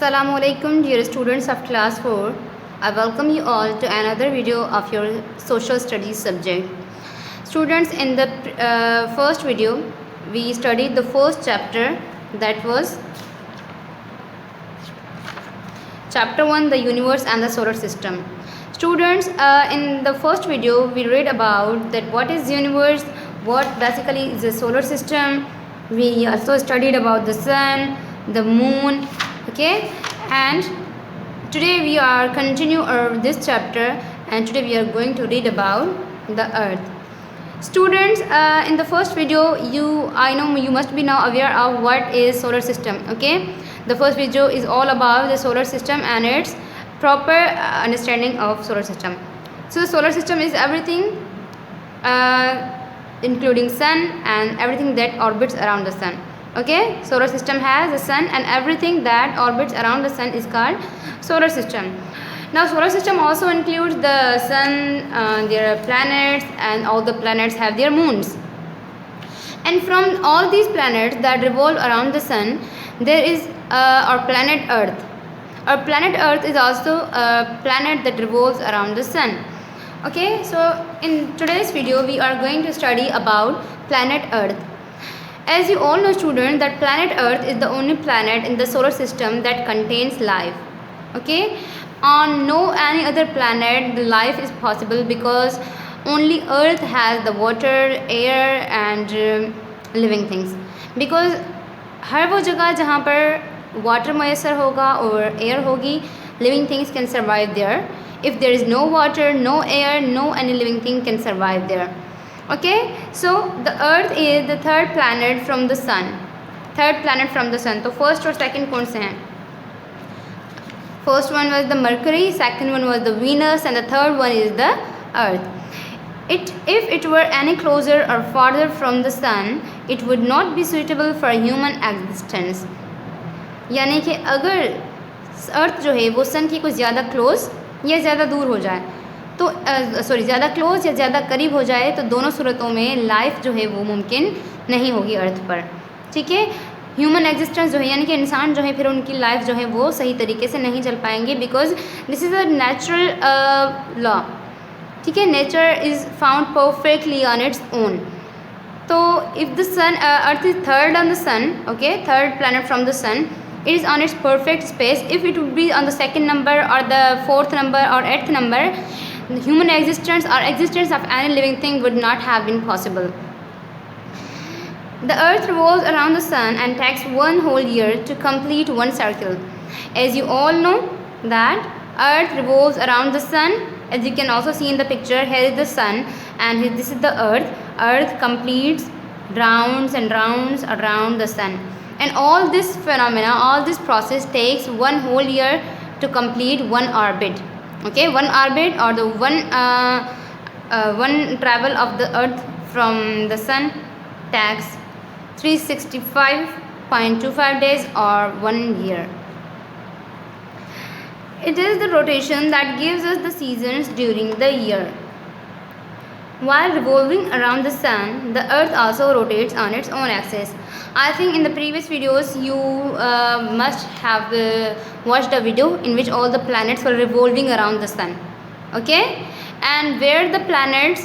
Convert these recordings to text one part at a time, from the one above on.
Assalamu alaikum dear students of class 4. I welcome you all to another video of your social studies subject. Students, in the first video we studied the first chapter, that was chapter 1, the universe and the solar system. Students, in the first video we read about that what is universe, what basically is the solar system. We also studied about the sun, the moon, okay, and today we are continue this chapter, and today we are going to read about the earth. Students, in the first video I know you must be now aware of what is solar system, okay. The first video is all about the solar system and its proper understanding of solar system. So the solar system is everything including sun and everything that orbits around the sun, okay. Solar system has the sun and everything that orbits around the sun is called solar system. Now solar system also includes the sun, their planets, and all the planets have their moons. And from all these planets that revolve around the sun, there is our planet earth. Our planet earth is also a planet that revolves around the sun, okay. So in today's video we are going to study about planet earth. As you all know, students, that planet earth is the only planet in the solar system that contains life, okay. On no any other planet the life is possible, because only earth has the water, air and living things. Because हर वो जगह जहाँ पर water मैसर होगा और air होगी, living things can survive there. If there is no water, no air, no any living thing can survive there, okay. So the earth is the third planet from the sun. तो first और second कौन से हैं? First one was the Mercury, second one was the Venus, and the third one is the Earth. If it were any closer or farther from the sun, it would not be suitable for human existence. यानी कि अगर अर्थ जो है वो सन की कुछ ज़्यादा close या ज़्यादा दूर हो जाए तो ज़्यादा क्लोज या ज़्यादा करीब हो जाए तो दोनों सूरतों में लाइफ जो है वो मुमकिन नहीं होगी अर्थ पर, ठीक है. ह्यूमन एग्जिस्टेंस जो है यानी कि इंसान जो है फिर उनकी लाइफ जो है वो सही तरीके से नहीं चल पाएंगे, because this is a natural law, ठीक है. Nature is found perfectly on its own. तो if the sun earth is third on the sun, okay, third planet from the sun, it is on its perfect space. If it would be on the second number or the fourth number or eighth number, the human existence or existence of any living thing would not have been possible. The earth revolves around the sun and takes one whole year to complete one circle. As you all know that earth revolves around the sun. As you can also see in the picture, here is the sun and this is the earth. Earth completes rounds and rounds around the sun. And all this phenomena, all this process takes one whole year to complete one orbit, okay. One orbit or the one travel of the earth from the sun takes 365.25 days or 1 year. It is the rotation that gives us the seasons during the year. While revolving around the sun, the earth also rotates on its own axis. I think in the previous videos you must have watched a video in which all the planets were revolving around the sun, okay. And where the planets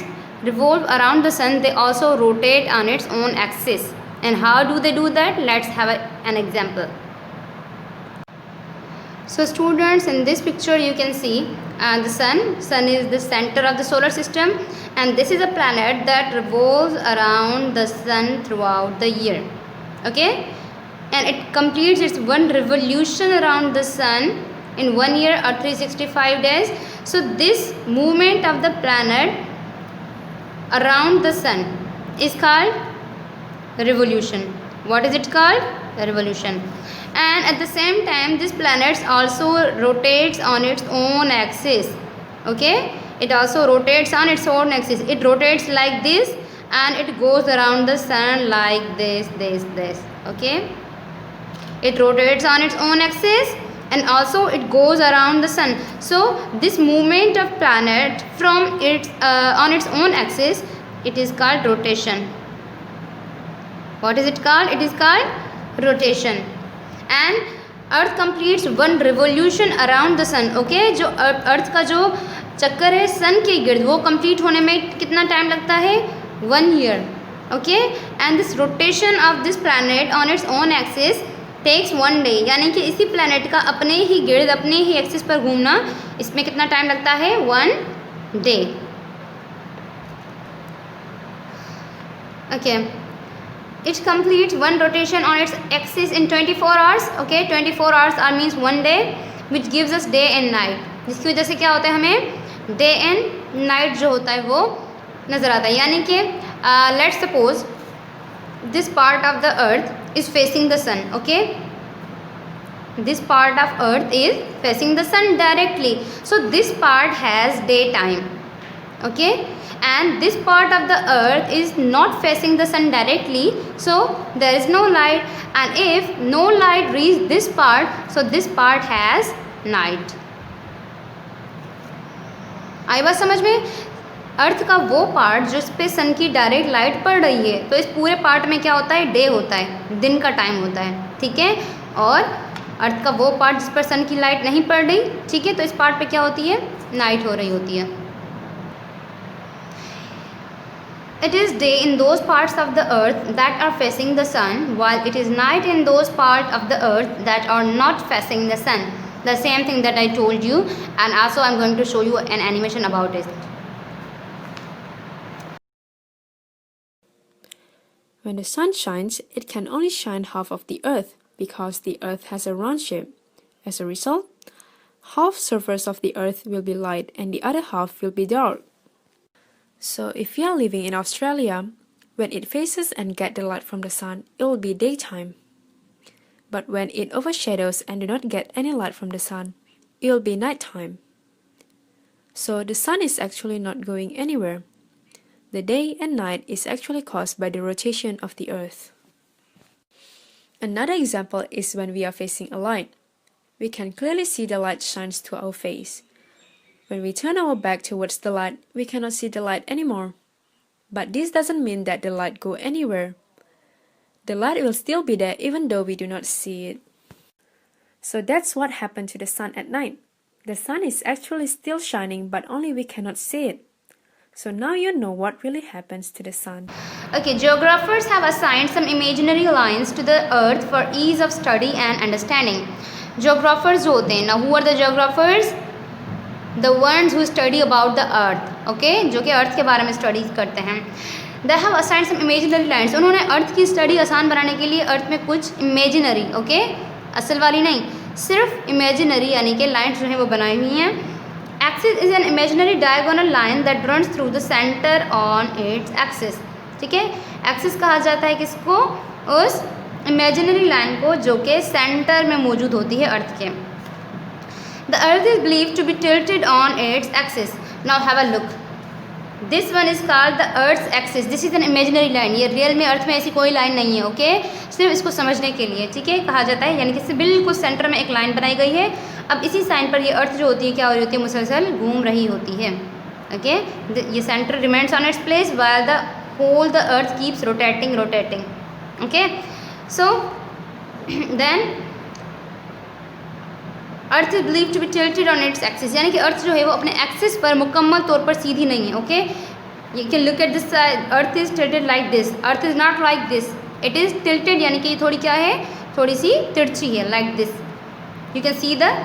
revolve around the sun, they also rotate on its own axis. And how do they do that? Let's have an example. So students, in this picture you can see the sun is the center of the solar system, and this is a planet that revolves around the sun throughout the year, okay. And it completes its one revolution around the sun in 1 year or 365 days. So this movement of the planet around the sun is called revolution. What is it called? The revolution. And at the same time this planet also rotates on its own axis, okay. It also rotates on its own axis. It rotates like this and it goes around the sun like this, okay. It rotates on its own axis and also it goes around the sun. So this movement of planet from its on its own axis, it is called rotation. What is it called? It is called rotation. And earth completes one revolution around the sun. Okay, जो earth का जो चक्कर है सन के गिर्द वो complete होने में कितना टाइम लगता है? 1 year. Okay, and this rotation of this planet on its own axis takes 1 day. यानी कि इसी प्लैनेट का अपने ही गिर्द अपने ही एक्सिस पर घूमना, इसमें कितना टाइम लगता है? 1 day. Okay, it completes one rotation on its axis in 24 hours. Okay, 24 hours are means 1 day, which gives us day and night. जिसकी वजह से क्या होता है, हमें डे एंड नाइट जो होता है वो नज़र आता है. यानी कि let's suppose this part of the earth is facing the sun. Okay, this part of earth is facing the sun directly, so this part has daytime. Okay, and this part of the earth is not facing the sun directly, so there is no light, and if no light reaches this part, so this part has night. आई बात समझ में? अर्थ का वो part जिस पे सन की direct light पड़ रही है, तो इस पूरे पार्ट में क्या होता है? डे होता है, दिन का टाइम होता है. ठीक है, और अर्थ का वो पार्ट जिस पर सन की लाइट नहीं पड़ रही, ठीक है, तो इस पार्ट पे क्या होती है? नाइट हो रही होती है. It is day in those parts of the earth that are facing the sun, while it is night in those parts of the earth that are not facing the sun. The same thing that I told you, and also I'm going to show you an animation about it. When the sun shines, it can only shine half of the earth because the earth has a round shape. As a result, half surface of the earth will be light and the other half will be dark. So if you are living in Australia, when it faces and get the light from the sun, it will be daytime. But when it overshadows and do not get any light from the sun, it will be nighttime. So the sun is actually not going anywhere. The day and night is actually caused by the rotation of the earth. Another example is when we are facing a light. We can clearly see the light shines to our face. When we turn our back towards the light, we cannot see the light anymore. But this doesn't mean that the light go anywhere. The light will still be there even though we do not see it. So that's what happened to the sun at night. The sun is actually still shining, but only we cannot see it. So now you know what really happens to the sun. Okay, geographers have assigned some imaginary lines to the earth for ease of study and understanding. Geographers जो होते हैं ना, who are the geographers? The ones who study about the earth. Okay, जो कि अर्थ के बारे में study करते हैं. They have assigned some imaginary lines. उन्होंने अर्थ की स्टडी आसान बनाने के लिए अर्थ में कुछ इमेजिनरी, ओके, असल वाली नहीं, सिर्फ इमेजिनरी यानी कि लाइन्स जो हैं वो बनाई हुई हैं. Axis is an imaginary diagonal line that runs through the centre on its axis. ठीक है, एक्सिस कहा जाता है किसको? उस इमेजिनरी लाइन को जो कि सेंटर में मौजूद होती है अर्थ के. The earth is believed to be tilted on its axis. Now have a look. This one is called the earth's axis. This is an imaginary line. ये रियल में अर्थ में ऐसी कोई लाइन नहीं है, ओके, सिर्फ इसको समझने के लिए, ठीक है, कहा जाता है. यानी कि बिल्कुल सेंटर में एक लाइन बनाई गई है. अब इसी साइन पर ये अर्थ जो होती है क्या हो रही होती है? मुसलसल घूम रही होती है. ओके, ये centre remains on its place while the whole the earth keeps rotating. Okay, so then earth is believe to be tilted on its axis. यानी कि अर्थ जो है वो अपने एक्सिस पर मुकम्मल तौर पर सीधी नहीं है. Okay, you can look at this side. Earth is tilted like this. Earth is not like this. It is tilted यानी कि ये थोड़ी क्या है? थोड़ी सी तिरछी है, like this. You can see the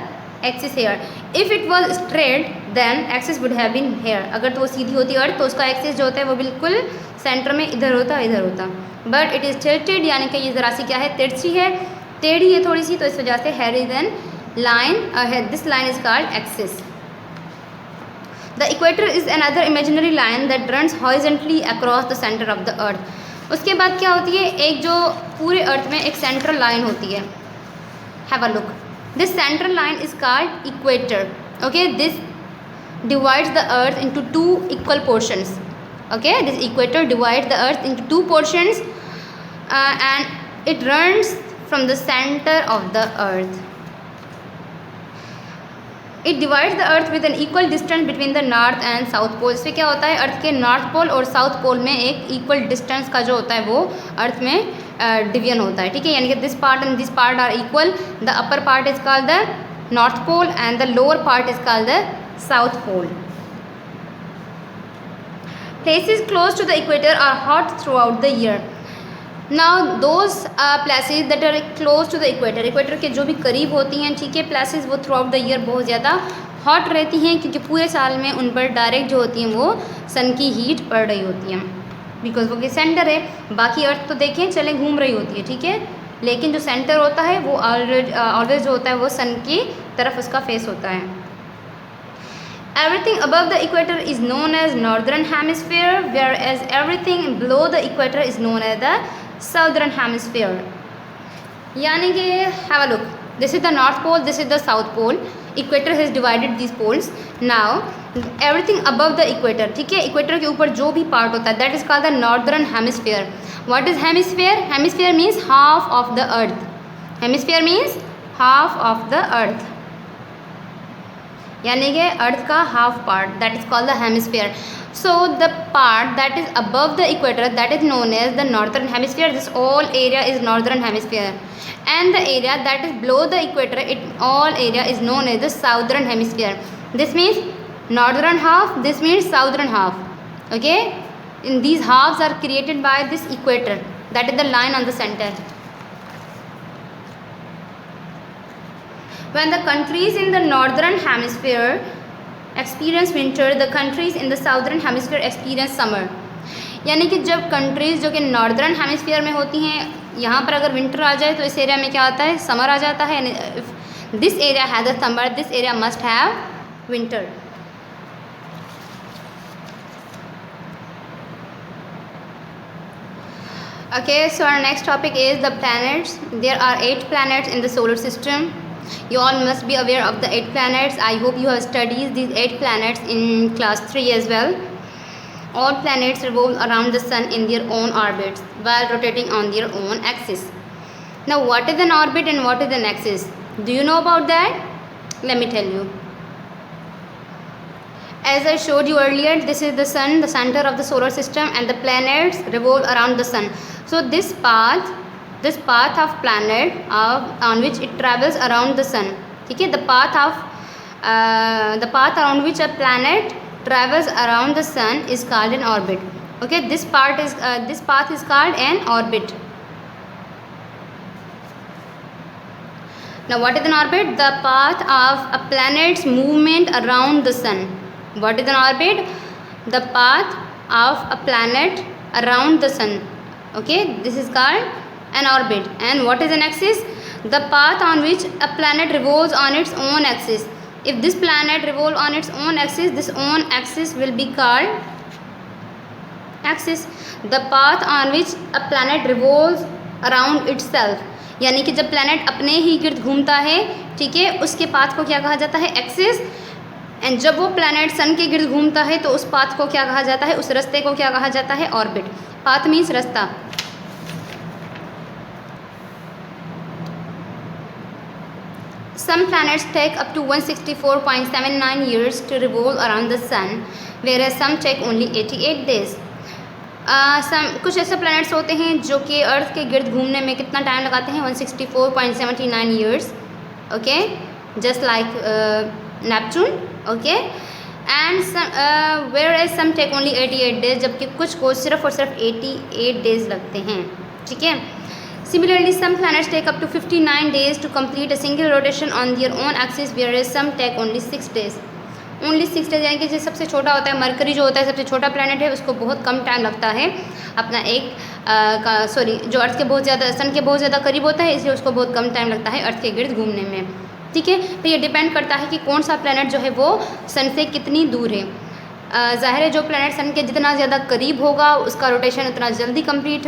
axis here. If it was straight then axis would have been here. अगर तो वो सीधी होती अर्थ तो उसका एक्सिस जो होता है वो बिल्कुल सेंटर में इधर होता बट इट इज़ टिल्टेड यानी कि ये ज़रा सी क्या है? तिरछी है, टेढ़ी है थोड़ी सी, तो इस वजह से here is an line ahead. This line is called axis. The equator is another imaginary line that runs horizontally across the center of the earth. उसके बाद क्या होती है? एक जो पूरे अर्थ में एक सेंट्रल लाइन होती है. Have a look. This central line is called equator. Okay, this divides the earth into two equal portions. Okay, this equator divides the earth into two portions, and it runs from the center of the earth. It divides the earth with an equal distance between the north and south pole. इसमें क्या होता है, earth के north pole और south pole में एक equal distance का जो होता है वो अर्थ में डिवीजन होता है, ठीक है। यानी कि this part and this part are equal, the upper part is called the north pole and the lower part is called the south pole. Places close to the equator are hot throughout the year. Now those places that are close to the equator, equator के जो भी करीब होती हैं, ठीक है, places वो throughout the year बहुत ज़्यादा hot रहती हैं, क्योंकि पूरे साल में उन पर डायरेक्ट जो होती हैं वो सन की हीट पड़ रही होती है, बिकॉज वो के सेंटर है। बाकी अर्थ तो देखें चलें घूम रही होती है, ठीक है, लेकिन जो सेंटर होता है वो ऑलवेज जो होता है वो सन की तरफ उसका फेस होता है। Everything above the equator is known as northern hemisphere, whereas everything below the equator is known as the southern hemisphere. यानी कि have a look, this is the north pole, this is the south pole, equator has divided these poles. Now everything above the equator, ठीक है, equator के ऊपर जो भी part होता है that is called the northern hemisphere. What is hemisphere? Hemisphere means half of the earth. Hemisphere means half of the earth, यानी कि अर्थ का half part, that is called the hemisphere. So the part that is above the equator that is known as the northern hemisphere. This all area is northern hemisphere, and the area that is below the equator, it all area is known as the southern hemisphere. This means northern half, this means southern half. Okay, in these halves are created by this equator, that is the line on the centre. When the countries in the northern hemisphere experience winter, the countries in the southern hemisphere experience summer. यानी कि जब countries जो कि northern hemisphere में होती हैं, यहाँ पर अगर विंटर आ जाए तो इस एरिया में क्या आता है, समर आ जाता है. यानी this area has a summer, this area must have winter. Okay, so our next topic is the planets. There are 8 planets in the solar system. You all must be aware of the 8 planets. I hope you have studied these 8 planets in class 3 as well. All planets revolve around the sun in their own orbits while rotating on their own axis. Now what is an orbit and what is an axis? Do you know about that? Let me tell you. As I showed you earlier, this is the sun, the center of the solar system, and the planets revolve around the sun. So this path of planet on which it travels around the sun, ठीक है, the path around which a planet travels around the sun is called an orbit. Okay, this path is called an orbit. Now what is an orbit? The path of a planet's movement around the sun. What is an orbit? The path of a planet around the sun. Okay, this is called an orbit. And what is an axis? The path on which a planet revolves on its own axis. If this planet revolves on its own axis, this own axis will be called axis. The path on which a planet revolves around itself, यानी कि जब planet अपने ही गिर्द घूमता है, ठीक है, उसके पाथ को क्या कहा जाता है, एक्सिस. एंड जब वो प्लैनेट सन के गिर्द घूमता है तो उस पाथ को क्या कहा जाता है, उस रास्ते को क्या कहा जाता है, ऑर्बिट. पाथ मीन्स रास्ता. Some planets take up to 164.79 years to revolve around the sun, whereas some take only 88 days. कुछ ऐसे प्लैनेट्स होते हैं जो कि अर्थ के गिर्द घूमने में कितना टाइम लगाते हैं, 164.79 years. Okay, just like Neptune. Okay, and whereas some take only 88 days, जबकि कुछ को सिर्फ और सिर्फ 88 days लगते हैं, ठीक है. Similarly, some planets take up to 59 days to complete a single rotation on their own axis, whereas some take only 6 days. Only 6 days, यानी कि जो सबसे छोटा होता है, मरकरी जो होता है सबसे छोटा प्लैनेट है, उसको बहुत कम टाइम लगता है अपना जो अर्थ के बहुत ज़्यादा, सन के बहुत ज़्यादा करीब होता है, इसलिए उसको बहुत कम टाइम लगता है अर्थ के गिर्द घूमने में, ठीक है. तो ये डिपेंड करता है कि कौन सा प्लैनेट जो है वो सन से कितनी दूर है. ज़ाहिर है जो प्लैनेट सन के जितना ज़्यादा करीब होगा उसका रोटेशन उतना जल्दी कंप्लीट,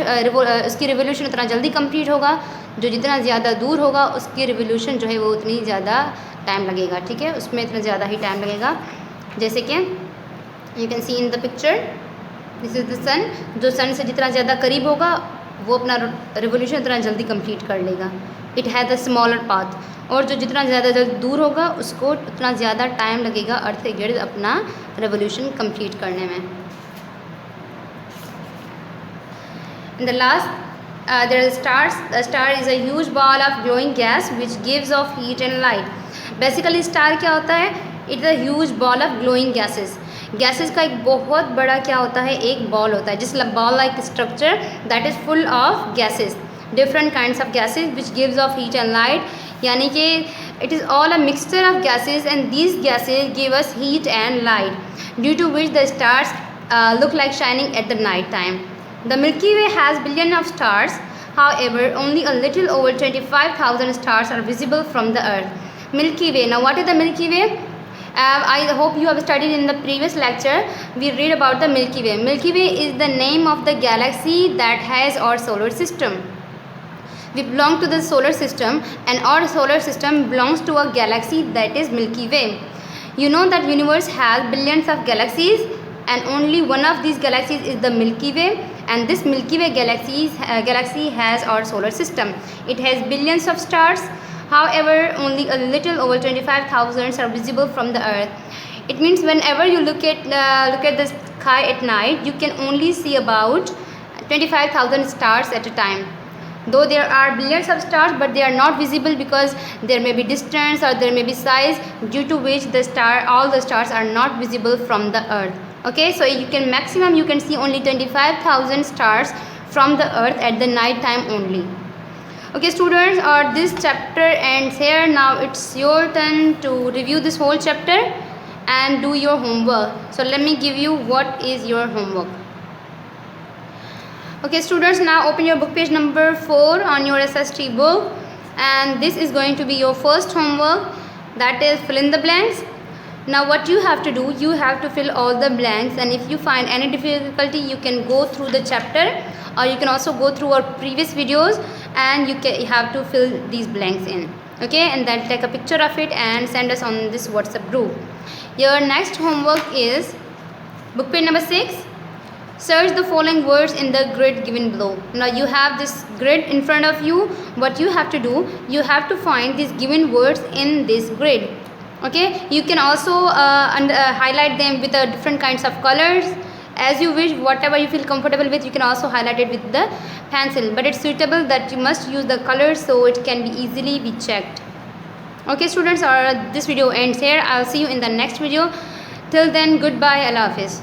उसकी रिवोल्यूशन उतना जल्दी कंप्लीट होगा. जो जितना ज़्यादा दूर होगा उसकी रिवोल्यूशन जो है वो उतनी ज़्यादा टाइम लगेगा, ठीक है, उसमें इतना ज़्यादा ही टाइम लगेगा. जैसे कि you can see in the picture, this is the sun. जो सन से जितना ज़्यादा करीब होगा वो अपना रिवोल्यूशन उतना जल्दी कंप्लीट कर लेगा. It has a smaller path, और जो जितना ज़्यादा दूर होगा उसको उतना ज़्यादा टाइम लगेगा अर्थ के गिर्द अपना रेवोल्यूशन कंप्लीट करने में. In the last, there is stars. The star is a huge ball of glowing gas which gives off heat and light. Basically, star क्या होता है? It's a huge ball of glowing gases. Gases का एक बहुत बड़ा क्या होता है? एक ball होता है, जिस ball like structure that is full of gases, different kinds of gases which gives off heat and light. यानी कि it is all a mixture of gases, and these gases give us heat and light, due to which the stars look like shining at the night time. The Milky Way has billions of stars. However, only a little over 25,000 stars are visible from the Earth. Milky Way. Now, what is the Milky Way? I hope you have studied in the previous lecture. We read about the Milky Way. Milky Way is the name of the galaxy that has our solar system. We belong to the solar system, and our solar system belongs to a galaxy that is Milky Way. You know that universe has billions of galaxies, and only one of these galaxies is the Milky Way, and this Milky Way galaxy has our solar system. It has billions of stars. However, only a little over 25,000 are visible from the Earth. It means whenever you look at the sky at night, you can only see about 25,000 stars at a time. Though there are billions of stars, but they are not visible because there may be distance or there may be size, due to which all the stars are not visible from the Earth. Okay, so you can see only 25,000 stars from the Earth at the night time only. Okay students, this chapter ends here. Now it's your turn to review this whole chapter and do your homework. So let me give you what is your homework. Okay students, now open your book page number 4 on your SST book, and this is going to be your first homework, that is fill in the blanks. Now what you have to do, you have to fill all the blanks, and if you find any difficulty you can go through the chapter, or you can also go through our previous videos and you have to fill these blanks in. Okay, and then take a picture of it and send us on this WhatsApp group. Your next homework is book page number 6. Search the following words in the grid given below. Now you have this grid in front of you. What you have to do, you have to find these given words in this grid. Okay, you can also highlight them with different kinds of colors as you wish. Whatever you feel comfortable with, you can also highlight it with the pencil, but it's suitable that you must use the colors so it can be easily be checked. Okay students, this video ends here. I'll see you in the next video. Till then, goodbye. Allah Hafiz.